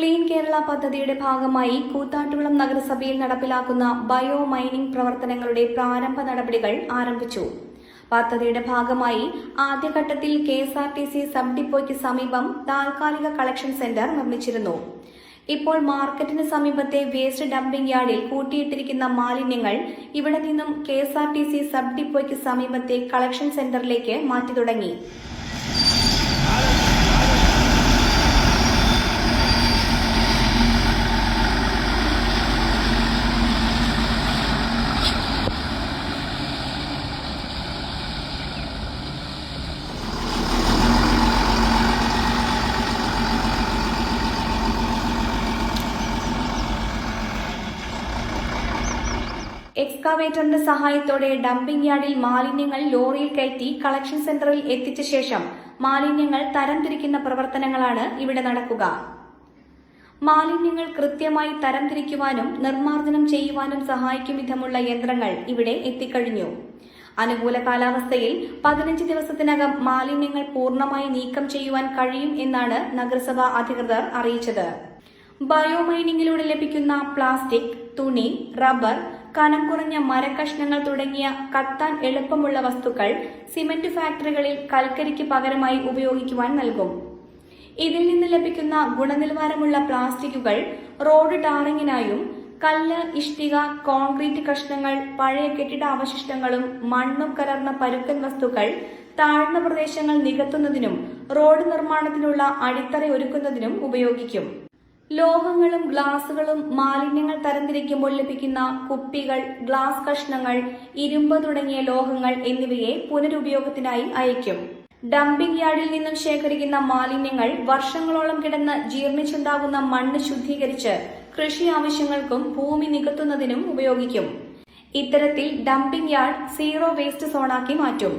Clean Kerala പദ്ധതിയുടെ ഭാഗമായി കൂത്താട്ടുകുളം നഗരസഭയിൽ നടപ്പിലാക്കുന്ന ബയോ മൈനിംഗ് പ്രവർത്തനങ്ങളുടെ പ്രാരംഭ നടപടികൾ ആരംഭിച്ചു. പദ്ധതിയുടെ ഭാഗമായി ആദ്യഘട്ടത്തിൽ കെഎസ്ആർടിസി സബ് ഡിപ്പോയ്ക്ക് സമീപം താൽക്കാലിക കളക്ഷൻ സെന്റർ നിർമ്മിച്ചിരുന്നു. ഇപ്പോൾ മാർക്കറ്റിന് സമീപത്തെ വേസ്റ്റ് ഡംപിംഗ് യാർഡിൽ കൂട്ടിയിട്ടിരിക്കുന്ന മാലിന്യങ്ങൾ ഇവിടെ നിന്നും കെഎസ്ആർടിസി സബ് ഡിപ്പോയ്ക്ക് സമീപത്തെ കളക്ഷൻ സെന്ററിലേക്ക് മാറ്റി തുടങ്ങി. എക്സ്കാവേറ്ററിന്റെ സഹായത്തോടെ ഡംപിംഗ് യാർഡിൽ മാലിന്യങ്ങൾ ലോറിയിൽ കയറ്റി കളക്ഷൻ സെന്ററിൽ എത്തിച്ച ശേഷം മാലിന്യങ്ങൾ തരംതിരിക്കുന്ന പ്രവർത്തനങ്ങളാണ് ഇവിടെ നടക്കുക. മാലിന്യങ്ങൾ കൃത്യമായി തരംതിരിക്കുവാനും നിർമ്മാർജ്ജനം ചെയ്യുവാനും സഹായിക്കും വിധമുള്ള യന്ത്രങ്ങൾ ഇവിടെ എത്തിക്കഴിഞ്ഞു. അനുകൂല കാലാവസ്ഥയിൽ 15 ദിവസത്തിനകം മാലിന്യങ്ങൾ പൂർണ്ണമായി നീക്കം ചെയ്യുവാൻ കഴിയും എന്നാണ് നഗരസഭാ അധികൃതർ അറിയിച്ചത്. ബയോമൈനിങ്ങിലൂടെ ലഭിക്കുന്ന പ്ലാസ്റ്റിക്, തുണി, റബ്ബർ, കനം കുറഞ്ഞ മരക്കഷ്ണങ്ങൾ തുടങ്ങിയ കത്താൻ എളുപ്പമുള്ള വസ്തുക്കൾ സിമന്റ് ഫാക്ടറികളിൽ കൽക്കരിക്ക് പകരമായി ഉപയോഗിക്കുവാൻ നൽകും. ഇതിൽ നിന്ന് ലഭിക്കുന്ന ഗുണനിലവാരമുള്ള പ്ലാസ്റ്റിക്കുകൾ റോഡ് ടാറിങ്ങിനായും കല്ല്, ഇഷ്ടിക, കോൺക്രീറ്റ് കഷ്ണങ്ങൾ, പഴയ കെട്ടിടാവശിഷ്ടങ്ങളും മണ്ണും കലർന്ന പരുക്കൻ വസ്തുക്കൾ താഴ്ന്ന പ്രദേശങ്ങൾ നികത്തുന്നതിനും റോഡ് നിർമ്മാണത്തിനുള്ള അടിത്തറ ഒരുക്കുന്നതിനും ഉപയോഗിക്കും. ലോഹങ്ങളും ഗ്ലാസുകളും മാലിന്യങ്ങൾ തരംതിരിക്കുമ്പോൾ ലഭിക്കുന്ന കുപ്പികൾ, ഗ്ലാസ് കഷ്ണങ്ങൾ, ഇരുമ്പ് തുടങ്ങിയ ലോഹങ്ങൾ എന്നിവയെ പുനരുപയോഗത്തിനായി അയക്കും. ഡംപിംഗ് യാർഡിൽ നിന്നും ശേഖരിക്കുന്ന മാലിന്യങ്ങൾ വർഷങ്ങളോളം കിടന്ന് ജീർണിച്ചുണ്ടാകുന്ന മണ്ണ് ശുദ്ധീകരിച്ച് കൃഷി ആവശ്യങ്ങൾക്കും ഭൂമി നികത്തുന്നതിനും ഉപയോഗിക്കും. ഇത്തരത്തിൽ ഡംപിംഗ് യാർഡ് സീറോ വേസ്റ്റ് സോണാക്കി മാറ്റും.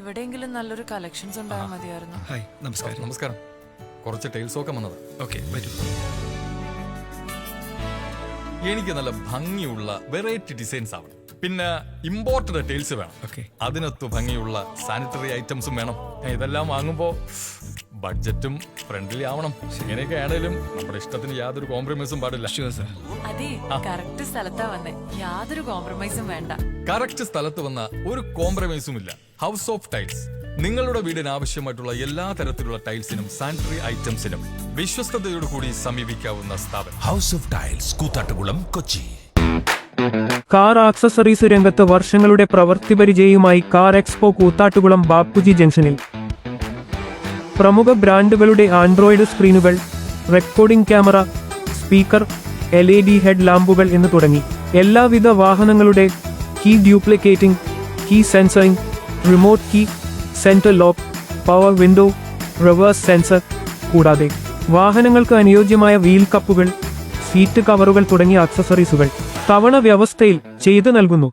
ഇവിടെയെങ്കിലും നല്ലൊരു കളക്ഷൻസ് ഉണ്ടായാൽ മതിയായിരുന്നു. ഹായ്, നമസ്കാരം. നമസ്കാരം. കുറച്ച് ടൈൽസ് ഒക്കെ വന്നത്. ഓക്കെ, വരൂ. എനിക്ക് നല്ല ഭംഗിയുള്ള വെറൈറ്റി ഡിസൈൻസ് ആവണം. പിന്നെ ഇമ്പോർട്ടഡ് ടൈൽസ് വേണം. ഓക്കെ. അതിനൊത്ത് ഭംഗിയുള്ള സാനിറ്ററി ഐറ്റംസും വേണം. ഇതെല്ലാം വാങ്ങുമ്പോ ബഡ്ജറ്റും ഫ്രണ്ട്ലി ആവണം. ഇങ്ങനെയൊക്കെ ആണെങ്കിലും നമ്മുടെ ഇഷ്ടത്തിന് യാതൊരു കോംപ്രമൈസും പാടില്ല. അതെ, കറക്റ്റ് സ്ഥലത്താ വന്നേ. യാതൊരു കോംപ്രമൈസും വേണ്ട. കറക്റ്റ് സ്ഥലത്ത് വന്ന ഒരു കോംപ്രമൈസും ഇല്ല. ഹൗസ് ഓഫ് ടൈൽസ് നിങ്ങളുടെ വീടിന് ആവശ്യമായിട്ടുള്ള എല്ലാ തരത്തിലുള്ള ടൈൽസിനും സാനിറ്ററി ഐറ്റംസിനും വിശ്വസ്തയോടുകൂടി സമീപിക്കാവുന്ന സ്ഥാപനം house of tiles, Koothattukulam, Kochi. Car accessories രംഗത്ത് വർഷങ്ങളുടെ പ്രവൃത്തി പരിചയവുമായി കാർ എക്സ്പോ കൂത്താട്ടുകുളം ബാപ്പുജി ജംഗ്ഷനിൽ. പ്രമുഖ ബ്രാൻഡുകളുടെ ആൻഡ്രോയിഡ് സ്ക്രീനുകൾ, recording camera, speaker, LED head ലാമ്പുകൾ എന്ന് തുടങ്ങി എല്ലാവിധ വാഹനങ്ങളുടെ key duplicating, key sensoring, remote key, central lock, power window, reverse sensor, കൂടാതെ വാഹനങ്ങൾക്ക് അനുയോജ്യമായ വീൽ കപ്പുകൾ, സീറ്റ് കവറുകൾ തുടങ്ങിയ ആക്സസറീസുകൾ തവണ വ്യവസ്ഥയിൽ ചെയ്തു നൽകുന്നു.